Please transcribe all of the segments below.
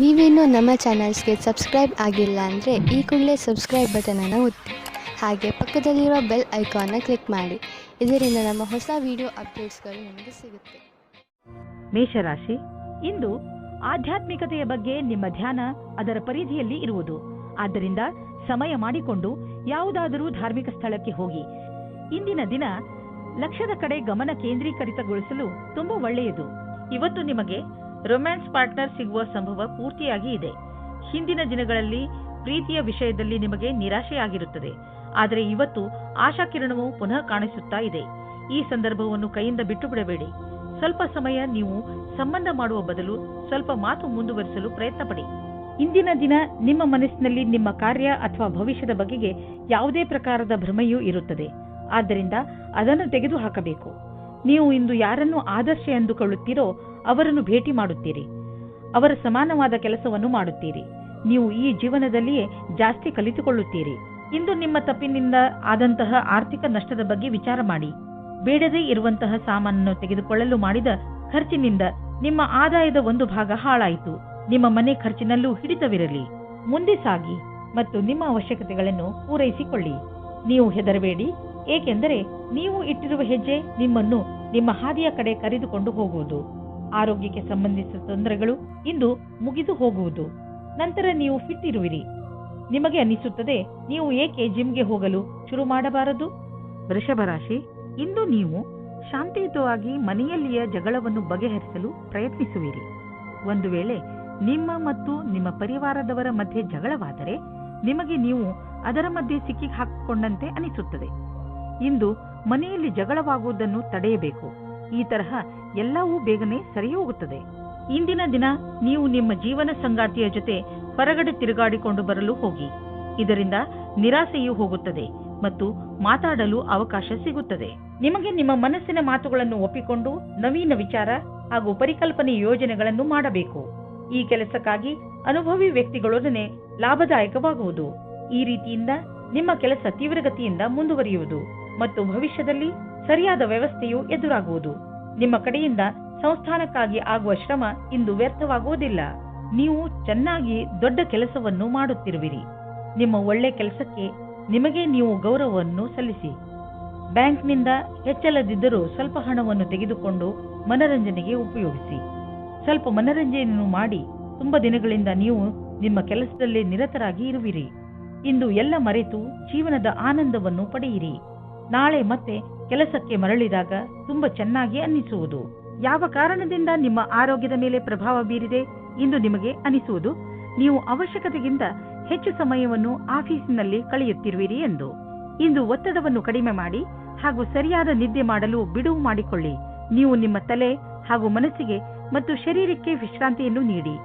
ನೀವೇನೂ ನಮ್ಮ ಚಾನಲ್ಸ್ಗೆ ಸಬ್ಸ್ಕ್ರೈಬ್ ಆಗಿಲ್ಲ ಅಂದರೆ ಈ ಕೂಡಲೇ ಸಬ್ಸ್ಕ್ರೈಬ್ ಬಟನನ್ನು ಒತ್ತಿ ಹಾಗೆ ಪಕ್ಕದಲ್ಲಿರುವ ಬೆಲ್ ಐಕಾನ್ನ ಕ್ಲಿಕ್ ಮಾಡಿ. ಇದರಿಂದ ನಮ್ಮ ಹೊಸ ವಿಡಿಯೋ ಅಪ್ಡೇಟ್ಸ್ಗಳು ನಿಮಗೆ ಸಿಗುತ್ತೆ. ಮೇಷರಾಶಿ, ಇಂದು ಆಧ್ಯಾತ್ಮಿಕತೆಯ ಬಗ್ಗೆ ನಿಮ್ಮ ಧ್ಯಾನ ಅದರ ಪರಿಧಿಯಲ್ಲಿ ಇರುವುದು. ಆದ್ದರಿಂದ ಸಮಯ ಮಾಡಿಕೊಂಡು ಯಾವುದಾದರೂ ಧಾರ್ಮಿಕ ಸ್ಥಳಕ್ಕೆ ಹೋಗಿ. ಇಂದಿನ ದಿನ ಲಕ್ಷ್ಯದ ಕಡೆ ಗಮನ ಕೇಂದ್ರೀಕರಿತಗೊಳಿಸಲು ತುಂಬಾ ಒಳ್ಳೆಯದು. ಇವತ್ತು ನಿಮಗೆ ರೊಮ್ಯಾನ್ಸ್ ಪಾರ್ಟ್ನರ್ ಸಿಗುವ ಸಂಭವ ಪೂರ್ತಿಯಾಗಿ ಇದೆ. ಹಿಂದಿನ ದಿನಗಳಲ್ಲಿ ಪ್ರೀತಿಯ ವಿಷಯದಲ್ಲಿ ನಿಮಗೆ ನಿರಾಶೆಯಾಗಿರುತ್ತದೆ, ಆದರೆ ಇವತ್ತು ಆಶಾಕಿರಣವು ಪುನಃ ಕಾಣಿಸುತ್ತಾ ಇದೆ. ಈ ಸಂದರ್ಭವನ್ನು ಕೈಯಿಂದ ಬಿಟ್ಟು ಬಿಡಬೇಡಿ. ಸ್ವಲ್ಪ ಸಮಯ ನೀವು ಸಂಬಂಧ ಮಾಡುವ ಬದಲು ಸ್ವಲ್ಪ ಮಾತು ಮುಂದುವರಿಸಲು ಪ್ರಯತ್ನ ಪಡಿ. ಇಂದಿನ ದಿನ ನಿಮ್ಮ ಮನಸ್ಸಿನಲ್ಲಿ ನಿಮ್ಮ ಕಾರ್ಯ ಅಥವಾ ಭವಿಷ್ಯದ ಬಗೆಗೆ ಯಾವುದೇ ಪ್ರಕಾರದ ಭ್ರಮೆಯೂ ಇರುತ್ತದೆ. ಆದ್ದರಿಂದ ಅದನ್ನು ತೆಗೆದುಹಾಕಬೇಕು. ನೀವು ಇಂದು ಯಾರನ್ನು ಆದರ್ಶ ಎಂದುಕೊಳ್ಳುತ್ತೀರೋ ಅವರನ್ನು ಭೇಟಿ ಮಾಡುತ್ತೀರಿ. ಅವರ ಸಮಾನವಾದ ಕೆಲಸವನ್ನು ಮಾಡುತ್ತೀರಿ. ನೀವು ಈ ಜೀವನದಲ್ಲಿಯೇ ಜಾಸ್ತಿ ಕಲಿತುಕೊಳ್ಳುತ್ತೀರಿ. ಇಂದು ನಿಮ್ಮ ತಪ್ಪಿನಿಂದ ಆದಂತಹ ಆರ್ಥಿಕ ನಷ್ಟದ ಬಗ್ಗೆ ವಿಚಾರ ಮಾಡಿ. ಬೇಡದೇ ಇರುವಂತಹ ಸಾಮಾನನ್ನು ತೆಗೆದುಕೊಳ್ಳಲು ಮಾಡಿದ ಖರ್ಚಿನಿಂದ ನಿಮ್ಮ ಆದಾಯದ ಒಂದು ಭಾಗ ಹಾಳಾಯಿತು. ನಿಮ್ಮ ಮನೆ ಖರ್ಚಿನಲ್ಲೂ ಹಿಡಿತವಿರಲಿ. ಮುಂದೆ ಸಾಗಿ ಮತ್ತು ನಿಮ್ಮ ಅವಶ್ಯಕತೆಗಳನ್ನು ಪೂರೈಸಿಕೊಳ್ಳಿ. ನೀವು ಹೆದರಬೇಡಿ, ಏಕೆಂದರೆ ನೀವು ಇಟ್ಟಿರುವ ಹೆಜ್ಜೆ ನಿಮ್ಮನ್ನು ನಿಮ್ಮ ಹಾದಿಯ ಕಡೆ ಕರೆದುಕೊಂಡು ಹೋಗುವುದು. ಆರೋಗ್ಯಕ್ಕೆ ಸಂಬಂಧಿಸಿದ ತೊಂದರೆಗಳು ಇಂದು ಮುಗಿದು ಹೋಗುವುದು. ನಂತರ ನೀವು ಫಿಟ್ ಇರುವಿರಿ. ನಿಮಗೆ ಅನಿಸುತ್ತದೆ, ನೀವು ಏಕೆ ಜಿಮ್ಗೆ ಹೋಗಲು ಶುರು ಮಾಡಬಾರದು? ವೃಷಭ ರಾಶಿ, ಇಂದು ನೀವು ಶಾಂತಿಯುತವಾಗಿ ಮನೆಯಲ್ಲಿಯ ಜಗಳವನ್ನು ಬಗೆಹರಿಸಲು ಪ್ರಯತ್ನಿಸುವಿರಿ. ಒಂದು ವೇಳೆ ನಿಮ್ಮ ಮತ್ತು ನಿಮ್ಮ ಪರಿವಾರದವರ ಮಧ್ಯೆ ಜಗಳವಾದರೆ ನಿಮಗೆ ನೀವು ಅದರ ಮಧ್ಯೆ ಸಿಕ್ಕಿ ಹಾಕಿಕೊಂಡಂತೆ ಅನಿಸುತ್ತದೆ. ಇಂದು ಮನೆಯಲ್ಲಿ ಜಗಳವಾಗುವುದನ್ನು ತಡೆಯಬೇಕು. ಈ ತರಹ ಎಲ್ಲವೂ ಬೇಗನೆ ಸರಿ ಹೋಗುತ್ತದೆ. ಇಂದಿನ ದಿನ ನೀವು ನಿಮ್ಮ ಜೀವನ ಸಂಗಾತಿಯ ಜೊತೆ ಹೊರಗಡೆ ತಿರುಗಾಡಿಕೊಂಡು ಬರಲು ಹೋಗಿ. ಇದರಿಂದ ನಿರಾಸೆಯೂ ಹೋಗುತ್ತದೆ ಮತ್ತು ಮಾತಾಡಲು ಅವಕಾಶ ಸಿಗುತ್ತದೆ. ನಿಮಗೆ ನಿಮ್ಮ ಮನಸ್ಸಿನ ಮಾತುಗಳನ್ನು ಒಪ್ಪಿಕೊಂಡು ನವೀನ ವಿಚಾರ ಹಾಗೂ ಪರಿಕಲ್ಪನೆ ಯೋಜನೆಗಳನ್ನು ಮಾಡಬೇಕು. ಈ ಕೆಲಸಕ್ಕಾಗಿ ಅನುಭವಿ ವ್ಯಕ್ತಿಗಳೊಡನೆ ಲಾಭದಾಯಕವಾಗುವುದು. ಈ ರೀತಿಯಿಂದ ನಿಮ್ಮ ಕೆಲಸ ತೀವ್ರಗತಿಯಿಂದ ಮುಂದುವರಿಯುವುದು ಮತ್ತು ಭವಿಷ್ಯದಲ್ಲಿ ಸರಿಯಾದ ವ್ಯವಸ್ಥೆಯು ಎದುರಾಗುವುದು. ನಿಮ್ಮ ಕಡೆಯಿಂದ ಸಂಸ್ಥಾನಕ್ಕಾಗಿ ಆಗುವ ಶ್ರಮ ಇಂದು ವ್ಯರ್ಥವಾಗುವುದಿಲ್ಲ. ನೀವು ಚೆನ್ನಾಗಿ ದೊಡ್ಡ ಕೆಲಸವನ್ನು ಮಾಡುತ್ತಿರುವಿರಿ. ನಿಮ್ಮ ಒಳ್ಳೆ ಕೆಲಸಕ್ಕೆ ನಿಮಗೆ ನೀವು ಗೌರವವನ್ನು ಸಲ್ಲಿಸಿ. ಬ್ಯಾಂಕ್ನಿಂದ ಹೆಚ್ಚಲದಿದ್ದರೂ ಸ್ವಲ್ಪ ಹಣವನ್ನು ತೆಗೆದುಕೊಂಡು ಮನರಂಜನೆಗೆ ಉಪಯೋಗಿಸಿ. ಸ್ವಲ್ಪ ಮನರಂಜನೆಯನ್ನು ಮಾಡಿ. ತುಂಬಾ ದಿನಗಳಿಂದ ನೀವು ನಿಮ್ಮ ಕೆಲಸದಲ್ಲಿ ನಿರತರಾಗಿ ಇರುವಿರಿ. ಇಂದು ಎಲ್ಲ ಮರೆತು ಜೀವನದ ಆನಂದವನ್ನು ಪಡೆಯಿರಿ. ನಾಳೆ ಮತ್ತೆ ಕೆಲಸಕ್ಕೆ ಮರಳಿದಾಗ ತುಂಬಾ ಚೆನ್ನಾಗಿ ಅನ್ನಿಸುವುದು. ಯಾವ ಕಾರಣದಿಂದ ನಿಮ್ಮ ಆರೋಗ್ಯದ ಮೇಲೆ ಪ್ರಭಾವ ಬೀರಿದೆ ಇಂದು ನಿಮಗೆ ಅನಿಸುವುದು ನೀವು ಅವಶ್ಯಕತೆಗಿಂತ ಹೆಚ್ಚು ಸಮಯವನ್ನು ಆಫೀಸಿನಲ್ಲಿ ಕಳೆಯುತ್ತಿರುವಿರಿ ಎಂದು. ಇಂದು ಒತ್ತಡವನ್ನು ಕಡಿಮೆ ಮಾಡಿ ಹಾಗೂ ಸರಿಯಾದ ನಿದ್ದೆ ಮಾಡಲು ಬಿಡುವು ಮಾಡಿಕೊಳ್ಳಿ. ನೀವು ನಿಮ್ಮ ತಲೆ ಹಾಗೂ ಮನಸ್ಸಿಗೆ ಮತ್ತು ಶರೀರಕ್ಕೆ ವಿಶ್ರಾಂತಿಯನ್ನು ನೀಡಿ,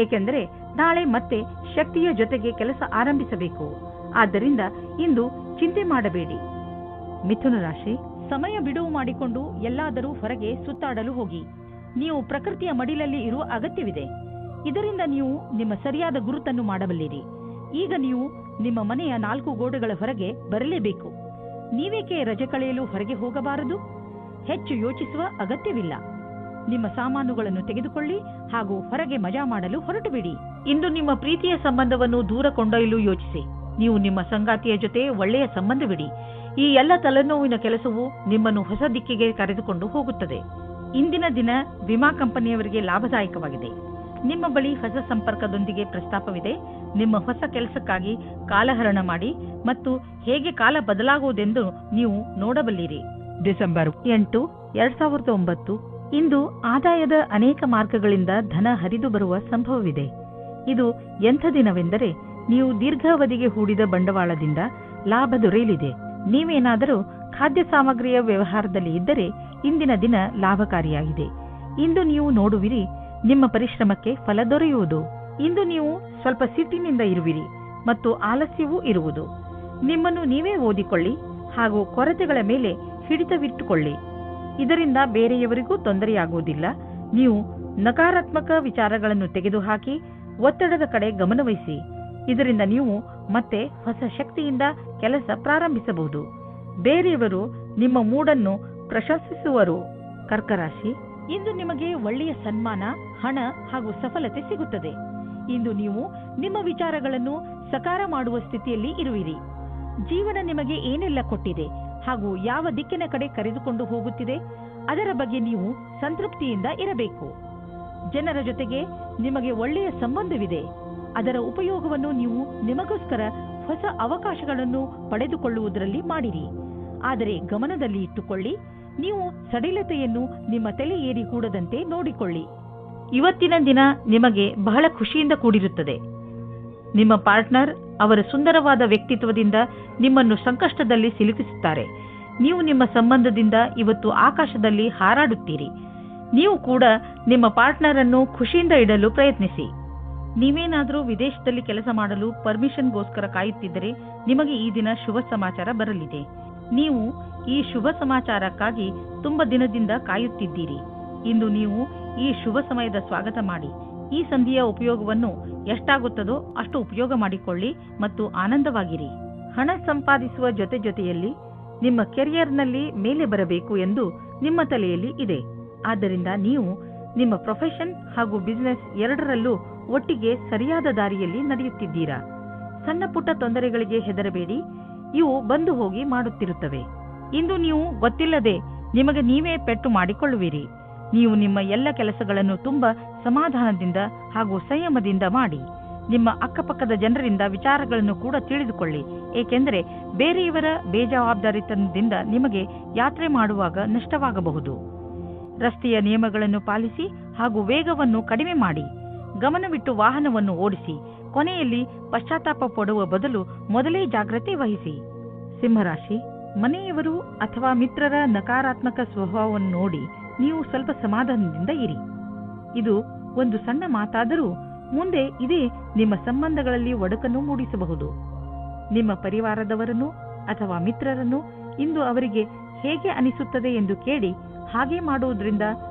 ಏಕೆಂದರೆ ನಾಳೆ ಮತ್ತೆ ಶಕ್ತಿಯ ಜೊತೆಗೆ ಕೆಲಸ ಆರಂಭಿಸಬೇಕು. ಆದ್ದರಿಂದ ಇಂದು ಚಿಂತೆ ಮಾಡಬೇಡಿ. ಮಿಥುನ ರಾಶಿ, ಸಮಯ ಬಿಡುವು ಮಾಡಿಕೊಂಡು ಎಲ್ಲಾದರೂ ಹೊರಗೆ ಸುತ್ತಾಡಲು ಹೋಗಿ. ನೀವು ಪ್ರಕೃತಿಯ ಮಡಿಲಲ್ಲಿ ಇರುವ ಅಗತ್ಯವಿದೆ. ಇದರಿಂದ ನೀವು ನಿಮ್ಮ ಸರಿಯಾದ ಗುರುತನ್ನು ಮಾಡಬಲ್ಲಿರಿ. ಈಗ ನೀವು ನಿಮ್ಮ ಮನೆಯ 4 ಗೋಡೆಗಳ ಹೊರಗೆ ಬರಲೇಬೇಕು. ನೀವೇಕೆ ರಜೆ ಕಳೆಯಲು ಹೊರಗೆ ಹೋಗಬಾರದು? ಹೆಚ್ಚು ಯೋಚಿಸುವ ಅಗತ್ಯವಿಲ್ಲ. ನಿಮ್ಮ ಸಾಮಾನುಗಳನ್ನು ತೆಗೆದುಕೊಳ್ಳಿ ಹಾಗೂ ಹೊರಗೆ ಮಜಾ ಮಾಡಲು ಹೊರಟುಬಿಡಿ. ಇಂದು ನಿಮ್ಮ ಪ್ರೀತಿಯ ಸಂಬಂಧವನ್ನು ದೂರ ಕೊಂಡೊಯ್ಯಲು ಯೋಚಿಸಿ. ನೀವು ನಿಮ್ಮ ಸಂಗಾತಿಯ ಜೊತೆ ಒಳ್ಳೆಯ ಸಂಬಂಧವಿಡಿ. ಈ ಎಲ್ಲ ತಲೆನೋವಿನ ಕೆಲಸವು ನಿಮ್ಮನ್ನು ಹೊಸ ದಿಕ್ಕಿಗೆ ಕರೆದುಕೊಂಡು ಹೋಗುತ್ತದೆ. ಇಂದಿನ ದಿನ ವಿಮಾ ಕಂಪನಿಯವರಿಗೆ ಲಾಭದಾಯಕವಾಗಿದೆ. ನಿಮ್ಮ ಬಳಿ ಹೊಸ ಸಂಪರ್ಕದೊಂದಿಗೆ ಪ್ರಸ್ತಾಪವಿದೆ. ನಿಮ್ಮ ಹೊಸ ಕೆಲಸಕ್ಕಾಗಿ ಕಾಲಹರಣ ಮಾಡಿ ಮತ್ತು ಹೇಗೆ ಕಾಲ ಬದಲಾಗುವುದೆಂದು ನೀವು ನೋಡಬಲ್ಲಿರಿ. ಡಿಸೆಂಬರ್ 8, 2009 ಇಂದು ಆದಾಯದ ಅನೇಕ ಮಾರ್ಗಗಳಿಂದ ಧನ ಹರಿದು ಬರುವ ಸಂಭವವಿದೆ. ಇದು ಎಂಥ ದಿನವೆಂದರೆ ನೀವು ದೀರ್ಘಾವಧಿಗೆ ಹೂಡಿದ ಬಂಡವಾಳದಿಂದ ಲಾಭ ದೊರೆಯಲಿದೆ. ನೀವೇನಾದರೂ ಖಾದ್ಯ ಸಾಮಗ್ರಿಯ ವ್ಯವಹಾರದಲ್ಲಿ ಇದ್ದರೆ ಇಂದಿನ ದಿನ ಲಾಭಕಾರಿಯಾಗಿದೆ. ಇಂದು ನೀವು ನೋಡುವಿರಿ, ನಿಮ್ಮ ಪರಿಶ್ರಮಕ್ಕೆ ಫಲ ದೊರೆಯುವುದು. ಇಂದು ನೀವು ಸ್ವಲ್ಪ ಸಿಟ್ಟಿನಿಂದ ಇರುವಿರಿ ಮತ್ತು ಆಲಸ್ಯವೂ ಇರುವುದು. ನಿಮ್ಮನ್ನು ನೀವೇ ಓದಿಕೊಳ್ಳಿ ಹಾಗೂ ಕೊರತೆಗಳ ಮೇಲೆ ಹಿಡಿತವಿಟ್ಟುಕೊಳ್ಳಿ. ಇದರಿಂದ ಬೇರೆಯವರಿಗೂ ತೊಂದರೆಯಾಗುವುದಿಲ್ಲ. ನೀವು ನಕಾರಾತ್ಮಕ ವಿಚಾರಗಳನ್ನು ತೆಗೆದುಹಾಕಿ ಒತ್ತಡದ ಕಡೆ ಗಮನವಹಿಸಿ. ಇದರಿಂದ ನೀವು ಮತ್ತೆ ಹೊಸ ಶಕ್ತಿಯಿಂದ ಕೆಲಸ ಪ್ರಾರಂಭಿಸಬಹುದು. ಬೇರೆಯವರು ನಿಮ್ಮ ಮೂಡನ್ನು ಪ್ರಶಂಸಿಸುವರು. ಕರ್ಕ ರಾಶಿ, ಇಂದು ನಿಮಗೆ ಒಳ್ಳೆಯ ಸನ್ಮಾನ, ಹಣ ಹಾಗೂ ಸಫಲತೆ ಸಿಗುತ್ತದೆ. ಇಂದು ನೀವು ನಿಮ್ಮ ವಿಚಾರಗಳನ್ನು ಸಕಾರ ಮಾಡುವ ಸ್ಥಿತಿಯಲ್ಲಿ ಇರುವಿರಿ. ಜೀವನ ನಿಮಗೆ ಏನೆಲ್ಲ ಕೊಟ್ಟಿದೆ ಹಾಗೂ ಯಾವ ದಿಕ್ಕಿನ ಕಡೆ ಕರೆದುಕೊಂಡು ಹೋಗುತ್ತಿದೆ ಅದರ ಬಗ್ಗೆ ನೀವು ಸಂತೃಪ್ತಿಯಿಂದ ಇರಬೇಕು. ಜನರ ಜೊತೆಗೆ ನಿಮಗೆ ಒಳ್ಳೆಯ ಸಂಬಂಧವಿದೆ. ಅದರ ಉಪಯೋಗವನ್ನು ನೀವು ನಿಮಗೋಸ್ಕರ ಹೊಸ ಅವಕಾಶಗಳನ್ನು ಪಡೆದುಕೊಳ್ಳುವುದರಲ್ಲಿ ಮಾಡಿರಿ. ಆದರೆ ಗಮನದಲ್ಲಿ ಇಟ್ಟುಕೊಳ್ಳಿ, ನೀವು ಸಡಿಲತೆಯನ್ನು ನಿಮ್ಮ ತಲೆ ಏರಿ ಕೂಡದಂತೆ ನೋಡಿಕೊಳ್ಳಿ. ಇವತ್ತಿನ ದಿನ ನಿಮಗೆ ಬಹಳ ಖುಷಿಯಿಂದ ಕೂಡಿರುತ್ತದೆ. ನಿಮ್ಮ ಪಾರ್ಟ್ನರ್ ಅವರ ಸುಂದರವಾದ ವ್ಯಕ್ತಿತ್ವದಿಂದ ನಿಮ್ಮನ್ನು ಸಂಕಷ್ಟದಲ್ಲಿ ಸಿಲುಕಿಸುತ್ತಾರೆ. ನೀವು ನಿಮ್ಮ ಸಂಬಂಧದಿಂದ ಇವತ್ತು ಆಕಾಶದಲ್ಲಿ ಹಾರಾಡುತ್ತೀರಿ. ನೀವು ಕೂಡ ನಿಮ್ಮ ಪಾರ್ಟ್ನರ್ ಅನ್ನು ಖುಷಿಯಿಂದ ಇಡಲು ಪ್ರಯತ್ನಿಸಿ. ನೀವೇನಾದರೂ ವಿದೇಶದಲ್ಲಿ ಕೆಲಸ ಮಾಡಲು ಪರ್ಮಿಷನ್ಗೋಸ್ಕರ ಕಾಯುತ್ತಿದ್ದರೆ ನಿಮಗೆ ಈ ದಿನ ಶುಭ ಸಮಾಚಾರ ಬರಲಿದೆ. ನೀವು ಈ ಶುಭ ಸಮಾಚಾರಕ್ಕಾಗಿ ತುಂಬಾ ದಿನದಿಂದ ಕಾಯುತ್ತಿದ್ದೀರಿ. ಇಂದು ನೀವು ಈ ಶುಭ ಸಮಯದ ಸ್ವಾಗತ ಮಾಡಿ. ಈ ಸಂಧಿಯ ಉಪಯೋಗವನ್ನು ಎಷ್ಟಾಗುತ್ತದೋ ಅಷ್ಟು ಉಪಯೋಗ ಮಾಡಿಕೊಳ್ಳಿ ಮತ್ತು ಆನಂದವಾಗಿರಿ. ಹಣ ಸಂಪಾದಿಸುವ ಜೊತೆಯಲ್ಲಿ ನಿಮ್ಮ ಕೆರಿಯರ್ನಲ್ಲಿ ಮೇಲೆ ಬರಬೇಕು ಎಂದು ನಿಮ್ಮ ತಲೆಯಲ್ಲಿ ಇದೆ. ಆದ್ದರಿಂದ ನೀವು ನಿಮ್ಮ ಪ್ರೊಫೆಷನ್ ಹಾಗೂ ಬಿಸಿನೆಸ್ ಎರಡರಲ್ಲೂ ಒಟ್ಟಿಗೆ ಸರಿಯಾದ ದಾರಿಯಲ್ಲಿ ನಡೆಯುತ್ತಿದ್ದೀರಾ. ಸಣ್ಣ ಪುಟ್ಟ ತೊಂದರೆಗಳಿಗೆ ಹೆದರಬೇಡಿ, ಇವು ಬಂದು ಹೋಗಿ ಮಾಡುತ್ತಿರುತ್ತವೆ. ಇಂದು ನೀವು ಗೊತ್ತಿಲ್ಲದೆ ನಿಮಗೆ ನೀವೇ ಪೆಟ್ಟು ಮಾಡಿಕೊಳ್ಳುವಿರಿ. ನೀವು ನಿಮ್ಮ ಎಲ್ಲ ಕೆಲಸಗಳನ್ನು ತುಂಬಾ ಸಮಾಧಾನದಿಂದ ಹಾಗೂ ಸಂಯಮದಿಂದ ಮಾಡಿ. ನಿಮ್ಮ ಅಕ್ಕಪಕ್ಕದ ಜನರಿಂದ ವಿಚಾರಗಳನ್ನು ಕೂಡ ತಿಳಿದುಕೊಳ್ಳಿ, ಏಕೆಂದರೆ ಬೇರೆಯವರ ಬೇಜವಾಬ್ದಾರಿತನದಿಂದ ನಿಮಗೆ ಯಾತ್ರೆ ಮಾಡುವಾಗ ನಷ್ಟವಾಗಬಹುದು. ರಸ್ತೆಯ ನಿಯಮಗಳನ್ನು ಪಾಲಿಸಿ ಹಾಗೂ ವೇಗವನ್ನು ಕಡಿಮೆ ಮಾಡಿ. ಗಮನವಿಟ್ಟು ವಾಹನವನ್ನು ಓಡಿಸಿ. ಕೊನೆಯಲ್ಲಿ ಪಶ್ಚಾತ್ತಾಪ ಪಡುವ ಬದಲು ಮೊದಲೇ ಜಾಗ್ರತೆ ವಹಿಸಿ. ಸಿಂಹರಾಶಿ, ಮನೆಯವರು ಅಥವಾ ಮಿತ್ರರ ನಕಾರಾತ್ಮಕ ಸ್ವಭಾವವನ್ನು ನೋಡಿ ನೀವು ಸ್ವಲ್ಪ ಸಮಾಧಾನದಿಂದ ಇರಿ. ಇದು ಒಂದು ಸಣ್ಣ ಮಾತಾದರೂ ಮುಂದೆ ಇದೇ ನಿಮ್ಮ ಸಂಬಂಧಗಳಲ್ಲಿ ಒಡಕನ್ನು ಮೂಡಿಸಬಹುದು. ನಿಮ್ಮ ಪರಿವಾರದವರನ್ನು ಅಥವಾ ಮಿತ್ರರನ್ನು ಇಂದು ಅವರಿಗೆ ಹೇಗೆ ಅನಿಸುತ್ತದೆ ಎಂದು ಕೇಳಿ ಹಾಗೆ ಮಾಡುವುದರಿಂದ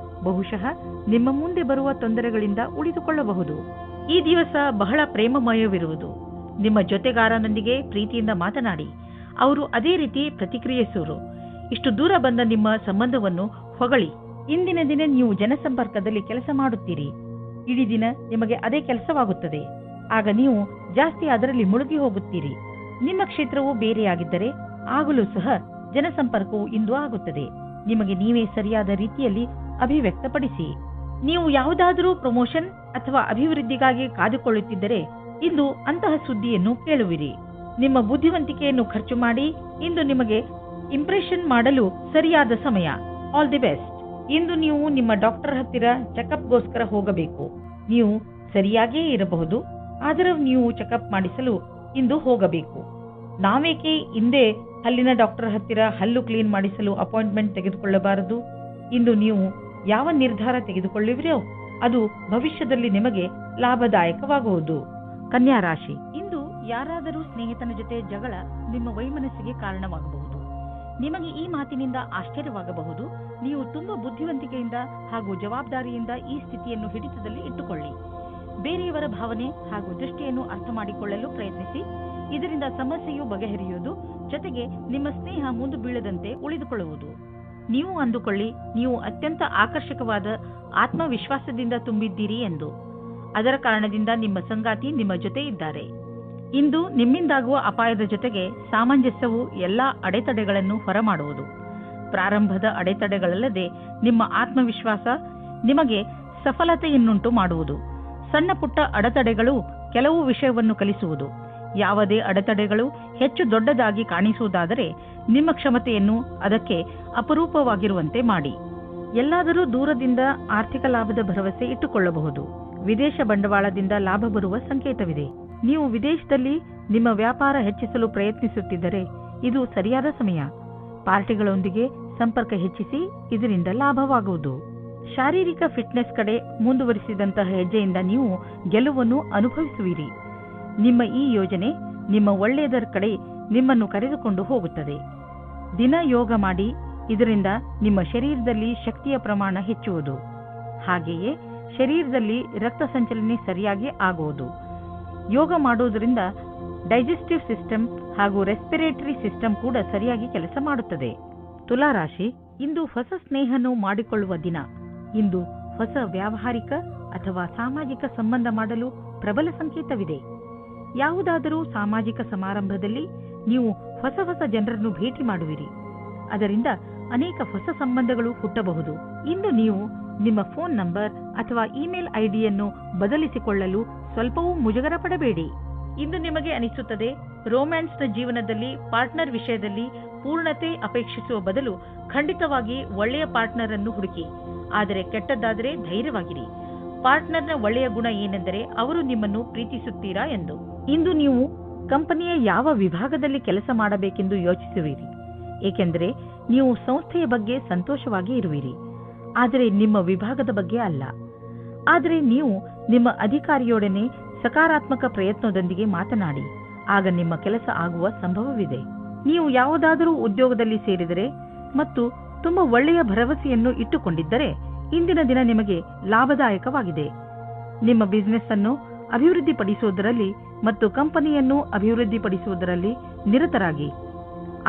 ಬಹುಶಃ ನಿಮ್ಮ ಮುಂದೆ ಬರುವ ತೊಂದರೆಗಳಿಂದ ಉಳಿದುಕೊಳ್ಳಬಹುದು. ಈ ದಿವಸ ಬಹಳ ಪ್ರೇಮಮಯವಿರುವುದು. ನಿಮ್ಮ ಜೊತೆಗಾರನೊಂದಿಗೆ ಪ್ರೀತಿಯಿಂದ ಮಾತನಾಡಿ. ಅವರು ಅದೇ ರೀತಿ ಪ್ರತಿಕ್ರಿಯಿಸುವರು. ಇಷ್ಟು ದೂರ ಬಂದ ನಿಮ್ಮ ಸಂಬಂಧವನ್ನು ಹೊಗಳಿ. ಇಂದಿನ ದಿನ ನೀವು ಜನಸಂಪರ್ಕದಲ್ಲಿ ಕೆಲಸ ಮಾಡುತ್ತೀರಿ. ಇಡೀ ದಿನ ನಿಮಗೆ ಅದೇ ಕೆಲಸವಾಗುತ್ತದೆ. ಆಗ ನೀವು ಜಾಸ್ತಿ ಅದರಲ್ಲಿ ಮುಳುಗಿ ಹೋಗುತ್ತೀರಿ. ನಿಮ್ಮ ಕ್ಷೇತ್ರವು ಬೇರೆಯಾಗಿದ್ದರೆ ಆಗಲೂ ಸಹ ಜನಸಂಪರ್ಕವು ಇಂದು ಆಗುತ್ತದೆ. ನಿಮಗೆ ನೀವೇ ಸರಿಯಾದ ರೀತಿಯಲ್ಲಿ ಅಭಿವ್ಯಕ್ತಪಡಿಸಿ. ನೀವು ಯಾವುದಾದರೂ ಪ್ರಮೋಷನ್ ಅಥವಾ ಅಭಿವೃದ್ಧಿಗಾಗಿ ಕಾದುಕೊಳ್ಳುತ್ತಿದ್ದರೆ ಇಂದು ಅಂತಹ ಸುದ್ದಿಯನ್ನು ಕೇಳುವಿರಿ. ನಿಮ್ಮ ಬುದ್ಧಿವಂತಿಕೆಯನ್ನು ಖರ್ಚು ಮಾಡಿ. ಇಂದು ನಿಮಗೆ ಇಂಪ್ರೆಷನ್ ಮಾಡಲು ಸರಿಯಾದ ಸಮಯ. All the best. ಇಂದು ನೀವು ನಿಮ್ಮ ಡಾಕ್ಟರ್ ಹತ್ತಿರ ಚೆಕಪ್ಗೋಸ್ಕರ ಹೋಗಬೇಕು. ನೀವು ಸರಿಯಾಗಿಯೇ ಇರಬಹುದು, ಆದರೆ ನೀವು ಚೆಕಪ್ ಮಾಡಿಸಲು ಇಂದು ಹೋಗಬೇಕು. ನಾವೇಕೆ ಹಿಂದೆ ಹಲ್ಲಿನ ಡಾಕ್ಟರ್ ಹತ್ತಿರ ಹಲ್ಲು ಕ್ಲೀನ್ ಮಾಡಿಸಲು ಅಪಾಯಿಂಟ್ಮೆಂಟ್ ತೆಗೆದುಕೊಳ್ಳಬಾರದು? ಇಂದು ನೀವು ಯಾವ ನಿರ್ಧಾರ ತೆಗೆದುಕೊಳ್ಳುವಿರೋ ಅದು ಭವಿಷ್ಯದಲ್ಲಿ ನಿಮಗೆ ಲಾಭದಾಯಕವಾಗುವುದು. ಕನ್ಯಾ ರಾಶಿ, ಇಂದು ಯಾರಾದರೂ ಸ್ನೇಹಿತನ ಜೊತೆ ಜಗಳ ನಿಮ್ಮ ವೈಮನಸ್ಸಿಗೆ ಕಾರಣವಾಗಬಹುದು. ನಿಮಗೆ ಈ ಮಾತಿನಿಂದ ಆಶ್ಚರ್ಯವಾಗಬಹುದು. ನೀವು ತುಂಬಾ ಬುದ್ಧಿವಂತಿಕೆಯಿಂದ ಹಾಗೂ ಜವಾಬ್ದಾರಿಯಿಂದ ಈ ಸ್ಥಿತಿಯನ್ನು ಹಿಡಿತದಲ್ಲಿ ಇಟ್ಟುಕೊಳ್ಳಿ. ಬೇರೆಯವರ ಭಾವನೆ ಹಾಗೂ ದೃಷ್ಟಿಯನ್ನು ಅರ್ಥ ಮಾಡಿಕೊಳ್ಳಲು ಪ್ರಯತ್ನಿಸಿ. ಇದರಿಂದ ಸಮಸ್ಯೆಯು ಬಗೆಹರಿಯುವುದು, ಜೊತೆಗೆ ನಿಮ್ಮ ಸ್ನೇಹ ಮುಂದೆ ಬೀಳದಂತೆ ಉಳಿದುಕೊಳ್ಳುವುದು. ನೀವು ಅಂದುಕೊಳ್ಳಿ, ನೀವು ಅತ್ಯಂತ ಆಕರ್ಷಕವಾದ ಆತ್ಮವಿಶ್ವಾಸದಿಂದ ತುಂಬಿದ್ದೀರಿ ಎಂದು. ಅದರ ಕಾರಣದಿಂದ ನಿಮ್ಮ ಸಂಗಾತಿ ನಿಮ್ಮ ಜೊತೆ ಇದ್ದಾರೆ. ಇಂದು ನಿಮ್ಮಿಂದಾಗುವ ಅಪಾಯದ ಜೊತೆಗೆ ಸಾಮಂಜಸ್ಯವು ಎಲ್ಲಾ ಅಡೆತಡೆಗಳನ್ನು ಹೊರಮಾಡುವುದು. ಪ್ರಾರಂಭದ ಅಡೆತಡೆಗಳಲ್ಲದೆ ನಿಮ್ಮ ಆತ್ಮವಿಶ್ವಾಸ ನಿಮಗೆ ಸಫಲತೆಯನ್ನುಂಟು ಮಾಡುವುದು. ಸಣ್ಣ ಪುಟ್ಟ ಅಡೆತಡೆಗಳು ಕೆಲವು ವಿಷಯವನ್ನು ಕಲಿಸುವುದು. ಯಾವುದೇ ಅಡೆತಡೆಗಳು ಹೆಚ್ಚು ದೊಡ್ಡದಾಗಿ ಕಾಣಿಸುವುದಾದರೆ ನಿಮ್ಮ ಕ್ಷಮತೆಯನ್ನು ಅದಕ್ಕೆ ಅಪರೂಪವಾಗಿರುವಂತೆ ಮಾಡಿ. ಎಲ್ಲಾದರೂ ದೂರದಿಂದ ಆರ್ಥಿಕ ಲಾಭದ ಭರವಸೆ ಇಟ್ಟುಕೊಳ್ಳಬಹುದು. ವಿದೇಶ ಬಂಡವಾಳದಿಂದ ಲಾಭ ಬರುವ ಸಂಕೇತವಿದೆ. ನೀವು ವಿದೇಶದಲ್ಲಿ ನಿಮ್ಮ ವ್ಯಾಪಾರ ಹೆಚ್ಚಿಸಲು ಪ್ರಯತ್ನಿಸುತ್ತಿದ್ದರೆ ಇದು ಸರಿಯಾದ ಸಮಯ. ಪಾರ್ಟಿಗಳೊಂದಿಗೆ ಸಂಪರ್ಕ ಹೆಚ್ಚಿಸಿ, ಇದರಿಂದ ಲಾಭವಾಗುವುದು. ಶಾರೀರಿಕ ಫಿಟ್ನೆಸ್ ಕಡೆ ಮುಂದುವರಿಸಿದಂತಹ ಹೆಜ್ಜೆಯಿಂದ ನೀವು ಗೆಲುವನ್ನು ಅನುಭವಿಸುವಿರಿ. ನಿಮ್ಮ ಈ ಯೋಜನೆ ನಿಮ್ಮ ಒಳ್ಳೆಯದರ ಕಡೆ ನಿಮ್ಮನ್ನು ಕರೆದುಕೊಂಡು ಹೋಗುತ್ತದೆ. ದಿನ ಯೋಗ ಮಾಡಿ. ಇದರಿಂದ ನಿಮ್ಮ ಶರೀರದಲ್ಲಿ ಶಕ್ತಿಯ ಪ್ರಮಾಣ ಹೆಚ್ಚುವುದು. ಹಾಗೆಯೇ ಶರೀರದಲ್ಲಿ ರಕ್ತ ಸಂಚಲನೆ ಸರಿಯಾಗಿ ಆಗುವುದು. ಯೋಗ ಮಾಡುವುದರಿಂದ ಡೈಜೆಸ್ಟಿವ್ ಸಿಸ್ಟಮ್ ಹಾಗೂ ರೆಸ್ಪಿರೇಟರಿ ಸಿಸ್ಟಮ್ ಕೂಡ ಸರಿಯಾಗಿ ಕೆಲಸ ಮಾಡುತ್ತದೆ. ತುಲಾರಾಶಿ, ಇಂದು ಹೊಸ ಸ್ನೇಹವನ್ನು ಮಾಡಿಕೊಳ್ಳುವ ದಿನ. ಇಂದು ಹೊಸ ವ್ಯಾವಹಾರಿಕ ಅಥವಾ ಸಾಮಾಜಿಕ ಸಂಬಂಧ ಮಾಡಲು ಪ್ರಬಲ ಸಂಕೇತವಿದೆ. ಯಾವುದಾದರೂ ಸಾಮಾಜಿಕ ಸಮಾರಂಭದಲ್ಲಿ ನೀವು ಹೊಸ ಹೊಸ ಜನರನ್ನು ಭೇಟಿ ಮಾಡುವಿರಿ. ಅದರಿಂದ ಅನೇಕ ಹೊಸ ಸಂಬಂಧಗಳು ಹುಟ್ಟಬಹುದು. ಇಂದು ನೀವು ನಿಮ್ಮ ಫೋನ್ ನಂಬರ್ ಅಥವಾ ಇಮೇಲ್ ಐಡಿಯನ್ನು ಬದಲಿಸಿಕೊಳ್ಳಲು ಸ್ವಲ್ಪವೂ ಮುಜುಗರ ಪಡಬೇಡಿ. ಇಂದು ನಿಮಗೆ ಅನಿಸುತ್ತದೆ ರೋಮ್ಯಾನ್ಸ್ನ ಜೀವನದಲ್ಲಿ ಪಾರ್ಟ್ನರ್ ವಿಷಯದಲ್ಲಿ ಪೂರ್ಣತೆ ಅಪೇಕ್ಷಿಸುವ ಬದಲು ಖಂಡಿತವಾಗಿ ಒಳ್ಳೆಯ ಪಾರ್ಟ್ನರ್ ಅನ್ನು ಹುಡುಕಿ. ಆದರೆ ಕೆಟ್ಟದ್ದಾದರೆ ಧೈರ್ಯವಾಗಿರಿ. ಪಾರ್ಟ್ನರ್ನ ಒಳ್ಳೆಯ ಗುಣ ಏನೆಂದರೆ ಅವರು ನಿಮ್ಮನ್ನು ಪ್ರೀತಿಸುತ್ತೀರಾ ಎಂದು. ಇಂದು ನೀವು ಕಂಪನಿಯ ಯಾವ ವಿಭಾಗದಲ್ಲಿ ಕೆಲಸ ಮಾಡಬೇಕೆಂದು ಯೋಚಿಸುವಿರಿ, ಏಕೆಂದರೆ ನೀವು ಸಂಸ್ಥೆಯ ಬಗ್ಗೆ ಸಂತೋಷವಾಗಿ ಇರುವಿರಿ, ಆದರೆ ನಿಮ್ಮ ವಿಭಾಗದ ಬಗ್ಗೆ ಅಲ್ಲ. ಆದರೆ ನೀವು ನಿಮ್ಮ ಅಧಿಕಾರಿಯೊಡನೆ ಸಕಾರಾತ್ಮಕ ಪ್ರಯತ್ನದೊಂದಿಗೆ ಮಾತನಾಡಿ, ಆಗ ನಿಮ್ಮ ಕೆಲಸ ಆಗುವ ಸಂಭವವಿದೆ. ನೀವು ಯಾವುದಾದರೂ ಉದ್ಯೋಗದಲ್ಲಿ ಸೇರಿದರೆ ಮತ್ತು ತುಂಬಾ ಒಳ್ಳೆಯ ಭರವಸೆಯನ್ನು ಇಟ್ಟುಕೊಂಡಿದ್ದರೆ ಇಂದಿನ ದಿನ ನಿಮಗೆ ಲಾಭದಾಯಕವಾಗಿದೆ. ನಿಮ್ಮ ಬಿಸಿನೆಸ್ ಅನ್ನು ಅಭಿವೃದ್ಧಿಪಡಿಸುವುದರಲ್ಲಿ ಮತ್ತು ಕಂಪನಿಯನ್ನು ಅಭಿವೃದ್ಧಿಪಡಿಸುವುದರಲ್ಲಿ ನಿರತರಾಗಿ.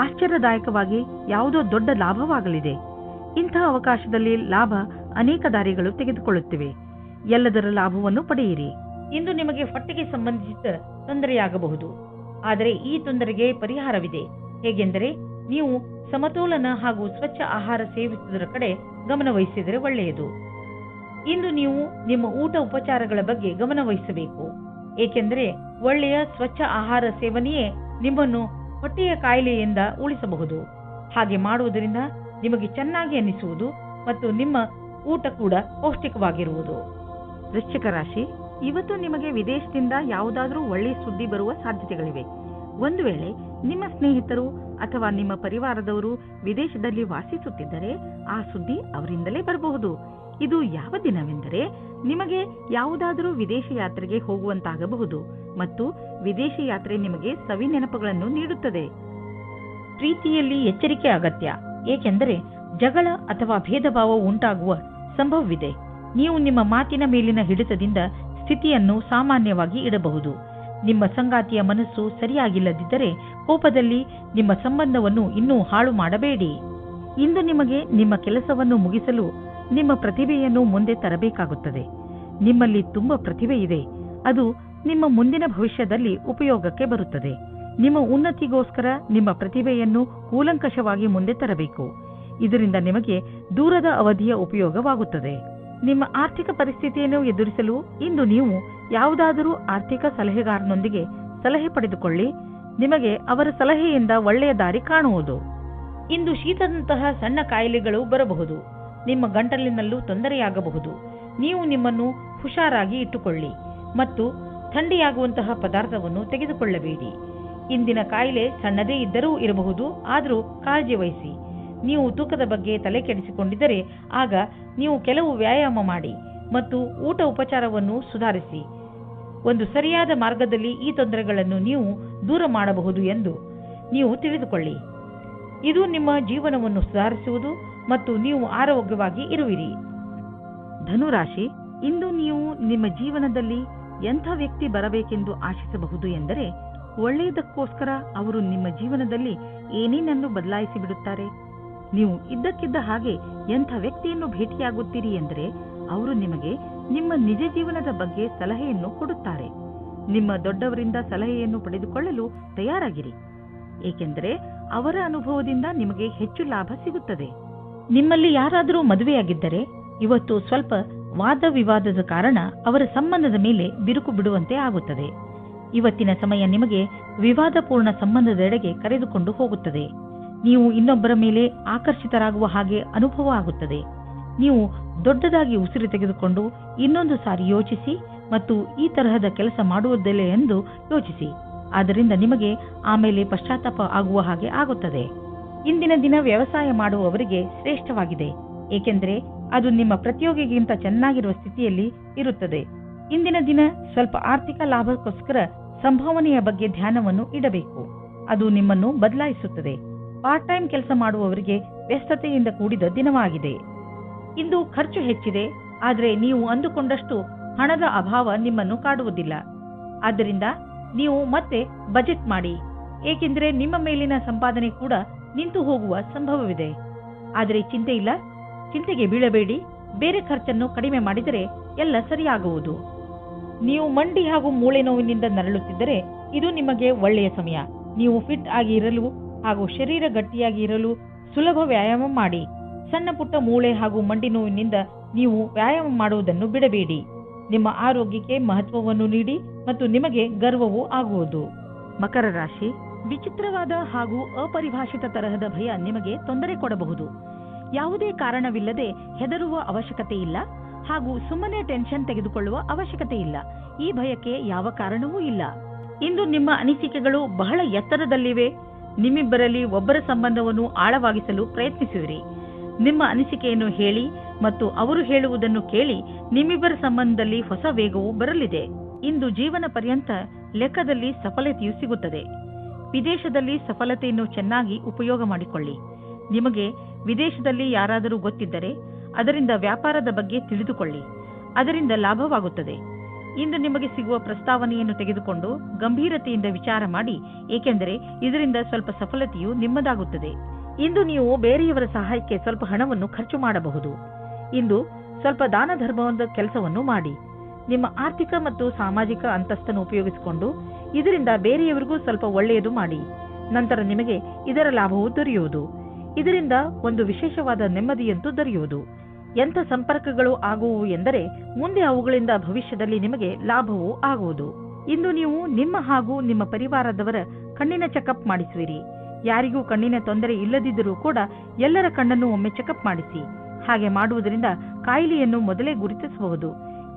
ಆಶ್ಚರ್ಯದಾಯಕವಾಗಿ ಯಾವುದೋ ದೊಡ್ಡ ಲಾಭವಾಗಲಿದೆ. ಇಂತಹ ಅವಕಾಶದಲ್ಲಿ ಲಾಭ ಅನೇಕ ದಾರಿಗಳು ತೆಗೆದುಕೊಳ್ಳುತ್ತಿವೆ. ಎಲ್ಲದರ ಲಾಭವನ್ನು ಪಡೆಯಿರಿ. ಇಂದು ನಿಮಗೆ ಹೊಟ್ಟೆಗೆ ಸಂಬಂಧಿಸಿದ ತೊಂದರೆಯಾಗಬಹುದು, ಆದರೆ ಈ ತೊಂದರೆಗೆ ಪರಿಹಾರವಿದೆ. ಹೇಗೆಂದರೆ ನೀವು ಸಮತೋಲನ ಹಾಗೂ ಸ್ವಚ್ಛ ಆಹಾರ ಸೇವಿಸುವುದರ ಕಡೆ ಗಮನವಹಿಸಿದರೆ ಒಳ್ಳೆಯದು. ಇಂದು ನೀವು ನಿಮ್ಮ ಊಟ ಉಪಚಾರಗಳ ಬಗ್ಗೆ ಗಮನವಹಿಸಬೇಕು, ಏಕೆಂದರೆ ಒಳ್ಳೆಯ ಸ್ವಚ್ಛ ಆಹಾರ ಸೇವನೆಯೇ ನಿಮ್ಮನ್ನು ಹೊಟ್ಟೆಯ ಕಾಯಿಲೆಯಿಂದ ಉಳಿಸಬಹುದು. ಹಾಗೆ ಮಾಡುವುದರಿಂದ ನಿಮಗೆ ಚೆನ್ನಾಗಿ ಅನಿಸುವುದು ಮತ್ತು ನಿಮ್ಮ ಊಟ ಕೂಡ ಪೌಷ್ಟಿಕವಾಗಿರುವುದು. ವೃಶ್ಚಿಕ ರಾಶಿ, ಇವತ್ತು ನಿಮಗೆ ವಿದೇಶದಿಂದ ಯಾವುದಾದರೂ ಒಳ್ಳೆಯ ಸುದ್ದಿ ಬರುವ ಸಾಧ್ಯತೆಗಳಿವೆ. ಒಂದು ವೇಳೆ ನಿಮ್ಮ ಸ್ನೇಹಿತರು ಅಥವಾ ನಿಮ್ಮ ಪರಿವಾರದವರು ವಿದೇಶದಲ್ಲಿ ವಾಸಿಸುತ್ತಿದ್ದರೆ ಆ ಸುದ್ದಿ ಅವರಿಂದಲೇ ಬರಬಹುದು. ಇದು ಯಾವ ದಿನವೆಂದರೆ ನಿಮಗೆ ಯಾವುದಾದರೂ ವಿದೇಶ ಯಾತ್ರೆಗೆ ಹೋಗುವಂತಾಗಬಹುದು ಮತ್ತು ವಿದೇಶ ಯಾತ್ರೆ ನಿಮಗೆ ಸವಿ ನೆನಪುಗಳನ್ನು ನೀಡುತ್ತದೆ. ಪ್ರೀತಿಯಲ್ಲಿ ಎಚ್ಚರಿಕೆ ಅಗತ್ಯ, ಏಕೆಂದರೆ ಜಗಳ ಅಥವಾ ಭೇದ ಭಾವ ಉಂಟಾಗುವ ಸಂಭವವಿದೆ. ನೀವು ನಿಮ್ಮ ಮಾತಿನ ಮೇಲಿನ ಹಿಡಿತದಿಂದ ಸ್ಥಿತಿಯನ್ನು ಸಾಮಾನ್ಯವಾಗಿ ಇಡಬಹುದು. ನಿಮ್ಮ ಸಂಗಾತಿಯ ಮನಸ್ಸು ಸರಿಯಾಗಿಲ್ಲದಿದ್ದರೆ ಕೋಪದಲ್ಲಿ ನಿಮ್ಮ ಸಂಬಂಧವನ್ನು ಇನ್ನೂ ಹಾಳು ಮಾಡಬೇಡಿ. ಇಂದು ನಿಮಗೆ ನಿಮ್ಮ ಕೆಲಸವನ್ನು ಮುಗಿಸಲು ನಿಮ್ಮ ಪ್ರತಿಭೆಯನ್ನು ಮುಂದೆ ತರಬೇಕಾಗುತ್ತದೆ. ನಿಮ್ಮಲ್ಲಿ ತುಂಬಾ ಪ್ರತಿಭೆ ಇದೆ, ಅದು ನಿಮ್ಮ ಮುಂದಿನ ಭವಿಷ್ಯದಲ್ಲಿ ಉಪಯೋಗಕ್ಕೆ ಬರುತ್ತದೆ. ನಿಮ್ಮ ಉನ್ನತಿಗೋಸ್ಕರ ನಿಮ್ಮ ಪ್ರತಿಭೆಯನ್ನು ಕೂಲಂಕಷವಾಗಿ ಮುಂದೆ ತರಬೇಕು. ಇದರಿಂದ ನಿಮಗೆ ದೂರದ ಅವಧಿಯ ಉಪಯೋಗವಾಗುತ್ತದೆ. ನಿಮ್ಮ ಆರ್ಥಿಕ ಪರಿಸ್ಥಿತಿಯನ್ನು ಎದುರಿಸಲು ಇಂದು ನೀವು ಯಾವುದಾದರೂ ಆರ್ಥಿಕ ಸಲಹೆಗಾರನೊಂದಿಗೆ ಸಲಹೆ ಪಡೆದುಕೊಳ್ಳಿ. ನಿಮಗೆ ಅವರ ಸಲಹೆಯಿಂದ ಒಳ್ಳೆಯ ದಾರಿ ಕಾಣುವುದು. ಇಂದು ಶೀತದಂತಹ ಸಣ್ಣ ಕಾಯಿಲೆಗಳು ಬರಬಹುದು. ನಿಮ್ಮ ಗಂಟಲಿನಲ್ಲೂ ತೊಂದರೆಯಾಗಬಹುದು. ನೀವು ನಿಮ್ಮನ್ನು ಹುಷಾರಾಗಿ ಇಟ್ಟುಕೊಳ್ಳಿ ಮತ್ತು ಥಂಡಿಯಾಗುವಂತಹ ಪದಾರ್ಥವನ್ನು ತೆಗೆದುಕೊಳ್ಳಬೇಡಿ. ಇಂದಿನ ಕಾಯಿಲೆ ಸಣ್ಣದೇ ಇದ್ದರೂ ಇರಬಹುದು, ಆದರೂ ಕಾಳಜಿ ವಹಿಸಿ. ನೀವು ತೂಕದ ಬಗ್ಗೆ ತಲೆ ಕೆಡಿಸಿಕೊಂಡಿದ್ದರೆ ಆಗ ನೀವು ಕೆಲವು ವ್ಯಾಯಾಮ ಮಾಡಿ ಮತ್ತು ಊಟ ಉಪಚಾರವನ್ನು ಸುಧಾರಿಸಿ. ಒಂದು ಸರಿಯಾದ ಮಾರ್ಗದಲ್ಲಿ ಈ ತೊಂದರೆಗಳನ್ನು ನೀವು ದೂರ ಮಾಡಬಹುದು ಎಂದು ನೀವು ತಿಳಿದುಕೊಳ್ಳಿ. ಇದು ನಿಮ್ಮ ಜೀವನವನ್ನು ಸುಧಾರಿಸುವುದು ಮತ್ತು ನೀವು ಆರೋಗ್ಯವಾಗಿ ಇರುವಿರಿ. ಧನುರಾಶಿ, ಇಂದು ನೀವು ನಿಮ್ಮ ಜೀವನದಲ್ಲಿ ಎಂಥ ವ್ಯಕ್ತಿ ಬರಬೇಕೆಂದು ಆಶಿಸಬಹುದು ಎಂದರೆ ಒಳ್ಳೆಯದಕ್ಕೋಸ್ಕರ ಅವರು ನಿಮ್ಮ ಜೀವನದಲ್ಲಿ ಏನೇನನ್ನು ಬದಲಾಯಿಸಿ ಬಿಡುತ್ತಾರೆ. ನೀವು ಇದ್ದಕ್ಕಿದ್ದ ಹಾಗೆ ಎಂಥ ವ್ಯಕ್ತಿಯನ್ನು ಭೇಟಿಯಾಗುತ್ತೀರಿ ಎಂದರೆ ಅವರು ನಿಮಗೆ ನಿಮ್ಮ ನಿಜ ಜೀವನದ ಬಗ್ಗೆ ಸಲಹೆಯನ್ನು ಕೊಡುತ್ತಾರೆ. ನಿಮ್ಮ ದೊಡ್ಡವರಿಂದ ಸಲಹೆಯನ್ನು ಪಡೆದುಕೊಳ್ಳಲು ತಯಾರಾಗಿರಿ, ಏಕೆಂದರೆ ಅವರ ಅನುಭವದಿಂದ ನಿಮಗೆ ಹೆಚ್ಚು ಲಾಭ ಸಿಗುತ್ತದೆ. ನಿಮ್ಮಲ್ಲಿ ಯಾರಾದರೂ ಮದುವೆಯಾಗಿದ್ದರೆ ಇವತ್ತು ಸ್ವಲ್ಪ ವಾದ ವಿವಾದದ ಕಾರಣ ಅವರ ಸಂಬಂಧದ ಮೇಲೆ ಬಿರುಕು ಬಿಡುವಂತೆ ಆಗುತ್ತದೆ. ಇವತ್ತಿನ ಸಮಯ ನಿಮಗೆ ವಿವಾದಪೂರ್ಣ ಸಂಬಂಧದೆಡೆಗೆ ಕರೆದುಕೊಂಡು ಹೋಗುತ್ತದೆ. ನೀವು ಇನ್ನೊಬ್ಬರ ಮೇಲೆ ಆಕರ್ಷಿತರಾಗುವ ಹಾಗೆ ಅನುಭವ ಆಗುತ್ತದೆ. ನೀವು ದೊಡ್ಡದಾಗಿ ಉಸಿರು ತೆಗೆದುಕೊಂಡು ಇನ್ನೊಂದು ಸಾರಿ ಯೋಚಿಸಿ ಮತ್ತು ಈ ತರಹದ ಕೆಲಸ ಮಾಡುವುದಿಲ್ಲ ಎಂದು ಯೋಚಿಸಿ. ಆದ್ದರಿಂದ ನಿಮಗೆ ಆಮೇಲೆ ಪಶ್ಚಾತ್ತಾಪ ಆಗುವ ಹಾಗೆ ಆಗುತ್ತದೆ. ಇಂದಿನ ದಿನ ವ್ಯವಸಾಯ ಮಾಡುವವರಿಗೆ ಶ್ರೇಷ್ಠವಾಗಿದೆ, ಏಕೆಂದರೆ ಅದು ನಿಮ್ಮ ಪ್ರತಿಯೋಗಿಗಿಂತ ಚೆನ್ನಾಗಿರುವ ಸ್ಥಿತಿಯಲ್ಲಿ ಇರುತ್ತದೆ. ಇಂದಿನ ದಿನ ಸ್ವಲ್ಪ ಆರ್ಥಿಕ ಲಾಭಕ್ಕೋಸ್ಕರ ಸಂಭಾವನೆಯ ಬಗ್ಗೆ ಧ್ಯಾನವನ್ನು ಇಡಬೇಕು. ಅದು ನಿಮ್ಮನ್ನು ಬದಲಾಯಿಸುತ್ತದೆ. ಪಾರ್ಟ್ ಟೈಮ್ ಕೆಲಸ ಮಾಡುವವರಿಗೆ ವ್ಯಸ್ತತೆಯಿಂದ ಕೂಡಿದ ದಿನವಾಗಿದೆ. ಇಂದು ಖರ್ಚು ಹೆಚ್ಚಿದೆ, ಆದರೆ ನೀವು ಅಂದುಕೊಂಡಷ್ಟು ಹಣದ ಅಭಾವ ನಿಮ್ಮನ್ನು ಕಾಡುವುದಿಲ್ಲ. ಆದ್ದರಿಂದ ನೀವು ಮತ್ತೆ ಬಜೆಟ್ ಮಾಡಿ, ಏಕೆಂದರೆ ನಿಮ್ಮ ಮೇಲಿನ ಸಂಪಾದನೆ ಕೂಡ ನಿಂತು ಹೋಗುವ ಸಂಭವವಿದೆ. ಆದರೆ ಚಿಂತೆ ಇಲ್ಲ, ಚಿಂತೆಗೆ ಬೀಳಬೇಡಿ. ಬೇರೆ ಖರ್ಚನ್ನು ಕಡಿಮೆ ಮಾಡಿದರೆ ಎಲ್ಲ ಸರಿಯಾಗುವುದು. ನೀವು ಮಂಡಿ ಹಾಗೂ ಮೂಳೆ ನೋವಿನಿಂದ ನರಳುತ್ತಿದ್ದರೆ ಇದು ನಿಮಗೆ ಒಳ್ಳೆಯ ಸಮಯ. ನೀವು ಫಿಟ್ ಆಗಿ ಇರಲು ಹಾಗೂ ಶರೀರ ಗಟ್ಟಿಯಾಗಿ ಇರಲು ಸುಲಭ ವ್ಯಾಯಾಮ ಮಾಡಿ. ಸಣ್ಣ ಪುಟ್ಟ ಮೂಳೆ ಹಾಗೂ ಮಂಡಿ ನೋವಿನಿಂದ ನೀವು ವ್ಯಾಯಾಮ ಮಾಡುವುದನ್ನು ಬಿಡಬೇಡಿ. ನಿಮ್ಮ ಆರೋಗ್ಯಕ್ಕೆ ಮಹತ್ವವನ್ನು ನೀಡಿ ಮತ್ತು ನಿಮಗೆ ಗರ್ವವೂ ಆಗುವುದು. ಮಕರ ರಾಶಿ, ವಿಚಿತ್ರವಾದ ಹಾಗೂ ಅಪರಿಭಾಷಿತ ತರಹದ ಭಯ ನಿಮಗೆ ತೊಂದರೆ ಕೊಡಬಹುದು. ಯಾವುದೇ ಕಾರಣವಿಲ್ಲದೆ ಹೆದರುವ ಅವಶ್ಯಕತೆ ಇಲ್ಲ ಹಾಗೂ ಸುಮ್ಮನೆ ಟೆನ್ಷನ್ ತೆಗೆದುಕೊಳ್ಳುವ ಅವಶ್ಯಕತೆ ಇಲ್ಲ. ಈ ಭಯಕ್ಕೆ ಯಾವ ಕಾರಣವೂ ಇಲ್ಲ. ಇಂದು ನಿಮ್ಮ ಅನಿಸಿಕೆಗಳು ಬಹಳ ಎತ್ತರದಲ್ಲಿವೆ. ನಿಮ್ಮಿಬ್ಬರಲ್ಲಿ ಒಬ್ಬರ ಸಂಬಂಧವನ್ನು ಆಳವಾಗಿಸಲು ಪ್ರಯತ್ನಿಸುವಿರಿ. ನಿಮ್ಮ ಅನಿಸಿಕೆಯನ್ನು ಹೇಳಿ ಮತ್ತು ಅವರು ಹೇಳುವುದನ್ನು ಕೇಳಿ ನಿಮ್ಮಿಬ್ಬರ ಸಂಬಂಧದಲ್ಲಿ ಹೊಸ ವೇಗವು ಬರಲಿದೆ. ಇಂದು ಜೀವನ ಪರ್ಯಂತ ಲೆಕ್ಕದಲ್ಲಿ ಸಫಲತೆಯು ಸಿಗುತ್ತದೆ. ವಿದೇಶದಲ್ಲಿ ಸಫಲತೆಯನ್ನು ಚೆನ್ನಾಗಿ ಉಪಯೋಗ ಮಾಡಿಕೊಳ್ಳಿ. ನಿಮಗೆ ವಿದೇಶದಲ್ಲಿ ಯಾರಾದರೂ ಗೊತ್ತಿದ್ದರೆ ಅದರಿಂದ ವ್ಯಾಪಾರದ ಬಗ್ಗೆ ತಿಳಿದುಕೊಳ್ಳಿ. ಅದರಿಂದ ಲಾಭವಾಗುತ್ತದೆ. ಇಂದು ನಿಮಗೆ ಸಿಗುವ ಪ್ರಸ್ತಾವನೆಯನ್ನು ತೆಗೆದುಕೊಂಡು ಗಂಭೀರತೆಯಿಂದ ವಿಚಾರ ಮಾಡಿ, ಏಕೆಂದರೆ ಇದರಿಂದ ಸ್ವಲ್ಪ ಸಫಲತೆಯು ನಿಮ್ಮದಾಗುತ್ತದೆ. ಇಂದು ನೀವು ಬೇರೆಯವರ ಸಹಾಯಕ್ಕೆ ಸ್ವಲ್ಪ ಹಣವನ್ನು ಖರ್ಚು ಮಾಡಬಹುದು. ಇಂದು ಸ್ವಲ್ಪ ದಾನ ಧರ್ಮದ ಕೆಲಸವನ್ನು ಮಾಡಿ. ನಿಮ್ಮ ಆರ್ಥಿಕ ಮತ್ತು ಸಾಮಾಜಿಕ ಅಂತಸ್ತನ್ನು ಉಪಯೋಗಿಸಿಕೊಂಡು ಇದರಿಂದ ಬೇರೆಯವರಿಗೂ ಸ್ವಲ್ಪ ಒಳ್ಳೆಯದು ಮಾಡಿ. ನಂತರ ನಿಮಗೆ ಇದರ ಲಾಭವು ದೊರೆಯುವುದು. ಇದರಿಂದ ಒಂದು ವಿಶೇಷವಾದ ನೆಮ್ಮದಿಯಂತೂ ದೊರೆಯುವುದು. ಎಂಥ ಸಂಪರ್ಕಗಳು ಆಗುವು ಎಂದರೆ ಮುಂದೆ ಅವುಗಳಿಂದ ಭವಿಷ್ಯದಲ್ಲಿ ನಿಮಗೆ ಲಾಭವೂ ಆಗುವುದು. ಇಂದು ನೀವು ನಿಮ್ಮ ಹಾಗೂ ನಿಮ್ಮ ಪರಿವಾರದವರ ಕಣ್ಣಿನ ಚೆಕಪ್ ಮಾಡಿಸುವಿರಿ. ಯಾರಿಗೂ ಕಣ್ಣಿನ ತೊಂದರೆ ಇಲ್ಲದಿದ್ದರೂ ಕೂಡ ಎಲ್ಲರ ಕಣ್ಣನ್ನು ಒಮ್ಮೆ ಚೆಕಪ್ ಮಾಡಿಸಿ. ಹಾಗೆ ಮಾಡುವುದರಿಂದ ಕಾಯಿಲೆಯನ್ನು ಮೊದಲೇ ಗುರುತಿಸಬಹುದು.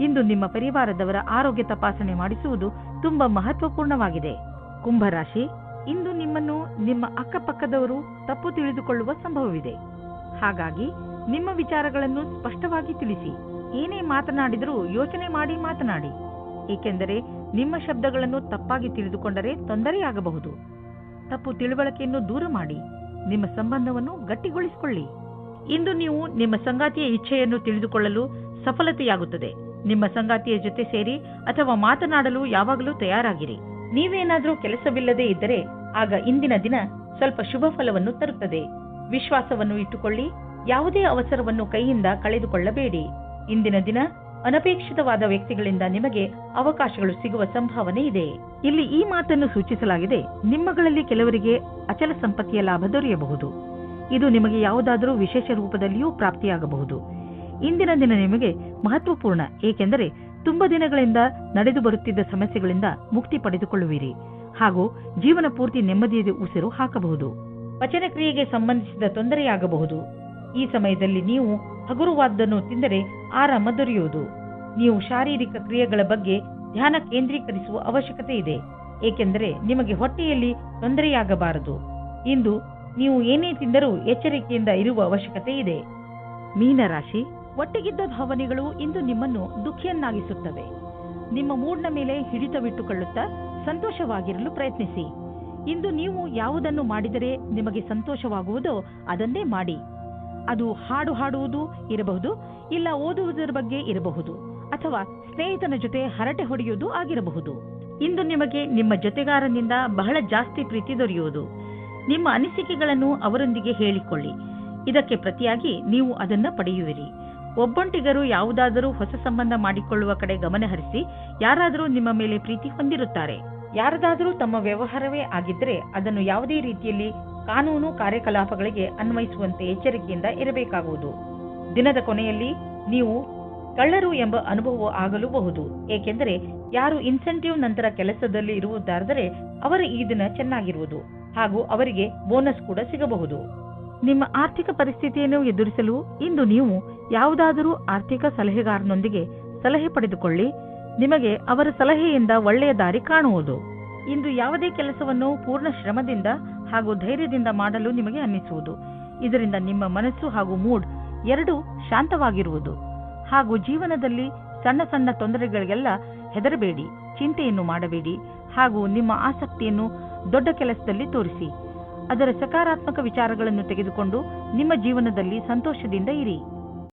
ಇಂದು ನಿಮ್ಮ ಪರಿವಾರದವರ ಆರೋಗ್ಯ ತಪಾಸಣೆ ಮಾಡಿಸುವುದು ತುಂಬಾ ಮಹತ್ವಪೂರ್ಣವಾಗಿದೆ. ಕುಂಭರಾಶಿ, ಇಂದು ನಿಮ್ಮನ್ನು ನಿಮ್ಮ ಅಕ್ಕಪಕ್ಕದವರು ತಪ್ಪು ತಿಳಿದುಕೊಳ್ಳುವ ಸಂಭವವಿದೆ. ಹಾಗಾಗಿ ನಿಮ್ಮ ವಿಚಾರಗಳನ್ನು ಸ್ಪಷ್ಟವಾಗಿ ತಿಳಿಸಿ. ಏನೇ ಮಾತನಾಡಿದರೂ ಯೋಚನೆ ಮಾಡಿ ಮಾತನಾಡಿ. ಏಕೆಂದರೆ ನಿಮ್ಮ ಶಬ್ದಗಳನ್ನು ತಪ್ಪಾಗಿ ತಿಳಿದುಕೊಂಡರೆ ತೊಂದರೆಯಾಗಬಹುದು. ತಪ್ಪು ತಿಳುವಳಿಕೆಯನ್ನು ದೂರ ಮಾಡಿ. ನಿಮ್ಮ ಸಂಬಂಧವನ್ನು ಗಟ್ಟಿಗೊಳಿಸಿಕೊಳ್ಳಿ. ಇಂದು ನೀವು ನಿಮ್ಮ ಸಂಗಾತಿಯ ಇಚ್ಛೆಯನ್ನು ತಿಳಿದುಕೊಳ್ಳಲು ಸಫಲತೆಯಾಗುತ್ತದೆ. ನಿಮ್ಮ ಸಂಗಾತಿಯ ಜೊತೆ ಸೇರಿ ಅಥವಾ ಮಾತನಾಡಲು ಯಾವಾಗಲೂ ತಯಾರಾಗಿರಿ. ನೀವೇನಾದರೂ ಕೆಲಸವಿಲ್ಲದೆ ಇದ್ದರೆ ಆಗ ಇಂದಿನ ದಿನ ಸ್ವಲ್ಪ ಶುಭ ಫಲವನ್ನು ತರುತ್ತದೆ. ವಿಶ್ವಾಸವನ್ನು ಇಟ್ಟುಕೊಳ್ಳಿ. ಯಾವುದೇ ಅವಸರವನ್ನು ಕೈಯಿಂದ ಕಳೆದುಕೊಳ್ಳಬೇಡಿ. ಇಂದಿನ ದಿನ ಅನಪೇಕ್ಷಿತವಾದ ವ್ಯಕ್ತಿಗಳಿಂದ ನಿಮಗೆ ಅವಕಾಶಗಳು ಸಿಗುವ ಸಂಭಾವನೆ ಇದೆ. ಇಲ್ಲಿ ಈ ಮಾತನ್ನು ಸೂಚಿಸಲಾಗಿದೆ, ನಿಮ್ಮಗಳಲ್ಲಿ ಕೆಲವರಿಗೆ ಅಚಲ ಸಂಪತ್ತಿಯ ಲಾಭ ದೊರೆಯಬಹುದು. ಇದು ನಿಮಗೆ ಯಾವುದಾದರೂ ವಿಶೇಷ ರೂಪದಲ್ಲಿಯೂ ಪ್ರಾಪ್ತಿಯಾಗಬಹುದು. ಇಂದಿನ ದಿನ ನಿಮಗೆ ಮಹತ್ವಪೂರ್ಣ, ಏಕೆಂದರೆ ತುಂಬಾ ದಿನಗಳಿಂದ ನಡೆದು ಬರುತ್ತಿದ್ದ ಸಮಸ್ಯೆಗಳಿಂದ ಮುಕ್ತಿ ಪಡೆದುಕೊಳ್ಳುವಿರಿ ಹಾಗೂ ಜೀವನ ಪೂರ್ತಿ ನೆಮ್ಮದಿಯ ಉಸಿರು ಹಾಕಬಹುದು. ಪಚನ ಕ್ರಿಯೆಗೆ ಸಂಬಂಧಿಸಿದ ತೊಂದರೆಯಾಗಬಹುದು. ಈ ಸಮಯದಲ್ಲಿ ನೀವು ಹಗುರವಾದ್ದನ್ನು ತಿಂದರೆ ಆರಾಮ ದೊರೆಯುವುದು. ನೀವು ಶಾರೀರಿಕ ಕ್ರಿಯೆಗಳ ಬಗ್ಗೆ ಧ್ಯಾನ ಕೇಂದ್ರೀಕರಿಸುವ ಅವಶ್ಯಕತೆ ಇದೆ, ಏಕೆಂದರೆ ನಿಮಗೆ ಹೊಟ್ಟೆಯಲ್ಲಿ ತೊಂದರೆಯಾಗಬಾರದು. ಇಂದು ನೀವು ಏನೇ ತಿಂದರೂ ಎಚ್ಚರಿಕೆಯಿಂದ ಇರುವ ಅವಶ್ಯಕತೆ ಇದೆ. ಮೀನರಾಶಿ, ಒಟ್ಟಿಗಿದ್ದ ಭಾವನೆಗಳು ಇಂದು ನಿಮ್ಮನ್ನು ದುಃಖಿಯನ್ನಾಗಿಸುತ್ತವೆ. ನಿಮ್ಮ ಮೂಡ್ನ ಮೇಲೆ ಹಿಡಿತವಿಟ್ಟುಕೊಳ್ಳುತ್ತಾ ಸಂತೋಷವಾಗಿರಲು ಪ್ರಯತ್ನಿಸಿ. ಇಂದು ನೀವು ಯಾವುದನ್ನು ಮಾಡಿದರೆ ನಿಮಗೆ ಸಂತೋಷವಾಗುವುದೋ ಅದನ್ನೇ ಮಾಡಿ. ಅದು ಹಾಡು ಹಾಡುವುದು ಇರಬಹುದು, ಇಲ್ಲ ಓದುವುದರ ಬಗ್ಗೆ ಇರಬಹುದು, ಅಥವಾ ಸ್ನೇಹಿತನ ಜೊತೆ ಹರಟೆ ಹೊಡೆಯುವುದು ಆಗಿರಬಹುದು. ಇಂದು ನಿಮಗೆ ನಿಮ್ಮ ಜೊತೆಗಾರನಿಂದ ಬಹಳ ಜಾಸ್ತಿ ಪ್ರೀತಿ ದೊರೆಯುವುದು. ನಿಮ್ಮ ಅನಿಸಿಕೆಗಳನ್ನು ಅವರೊಂದಿಗೆ ಹೇಳಿಕೊಳ್ಳಿ. ಇದಕ್ಕೆ ಪ್ರತಿಯಾಗಿ ನೀವು ಅದನ್ನ ಪಡೆಯುವಿರಿ. ಒಬ್ಬಂಟಿಗರು ಯಾವುದಾದರೂ ಹೊಸ ಸಂಬಂಧ ಮಾಡಿಕೊಳ್ಳುವ ಕಡೆ ಗಮನ ಹರಿಸಿ. ಯಾರಾದರೂ ನಿಮ್ಮ ಮೇಲೆ ಪ್ರೀತಿ ಹೊಂದಿರುತ್ತಾರೆ. ಯಾರದಾದರೂ ತಮ್ಮ ವ್ಯವಹಾರವೇ ಆಗಿದ್ದರೆ ಅದನ್ನು ಯಾವುದೇ ರೀತಿಯಲ್ಲಿ ಕಾನೂನು ಕಾರ್ಯಕಲಾಪಗಳಿಗೆ ಅನ್ವಯಿಸುವಂತೆ ಎಚ್ಚರಿಕೆಯಿಂದ ಇರಬೇಕಾಗುವುದು. ದಿನದ ಕೊನೆಯಲ್ಲಿ ನೀವು ಕಳ್ಳರು ಎಂಬ ಅನುಭವ ಆಗಲೂಬಹುದು, ಏಕೆಂದರೆ ಯಾರು ಇನ್ಸೆಂಟಿವ್ ನಂತರ ಕೆಲಸದಲ್ಲಿ ಇರುವುದಾದರೆ ಅವರ ಈ ದಿನ ಚೆನ್ನಾಗಿರುವುದು ಹಾಗೂ ಅವರಿಗೆ ಬೋನಸ್ ಕೂಡ ಸಿಗಬಹುದು. ನಿಮ್ಮ ಆರ್ಥಿಕ ಪರಿಸ್ಥಿತಿಯನ್ನು ಎದುರಿಸಲು ಇಂದು ನೀವು ಯಾವುದಾದರೂ ಆರ್ಥಿಕ ಸಲಹೆಗಾರನೊಂದಿಗೆ ಸಲಹೆ ಪಡೆದುಕೊಳ್ಳಿ. ನಿಮಗೆ ಅವರ ಸಲಹೆಯಿಂದ ಒಳ್ಳೆಯ ದಾರಿ ಕಾಣುವುದು. ಇಂದು ಯಾವುದೇ ಕೆಲಸವನ್ನು ಪೂರ್ಣ ಶ್ರಮದಿಂದ ಹಾಗೂ ಧೈರ್ಯದಿಂದ ಮಾಡಲು ನಿಮಗೆ ಅನ್ನಿಸುವುದು. ಇದರಿಂದ ನಿಮ್ಮ ಮನಸ್ಸು ಹಾಗೂ ಮೂಡ್ ಎರಡೂ ಶಾಂತವಾಗಿರುವುದು. ಹಾಗೂ ಜೀವನದಲ್ಲಿ ಸಣ್ಣ ಸಣ್ಣ ತೊಂದರೆಗಳಿಗೆಲ್ಲ ಹೆದರಬೇಡಿ, ಚಿಂತೆಯನ್ನು ಮಾಡಬೇಡಿ ಹಾಗೂ ನಿಮ್ಮ ಆಸಕ್ತಿಯನ್ನು ದೊಡ್ಡ ಕೆಲಸದಲ್ಲಿ ತೋರಿಸಿ. ಅದರ ಸಕಾರಾತ್ಮಕ ವಿಚಾರಗಳನ್ನು ತೆಗೆದುಕೊಂಡು ನಿಮ್ಮ ಜೀವನದಲ್ಲಿ ಸಂತೋಷದಿಂದ ಇರಿ.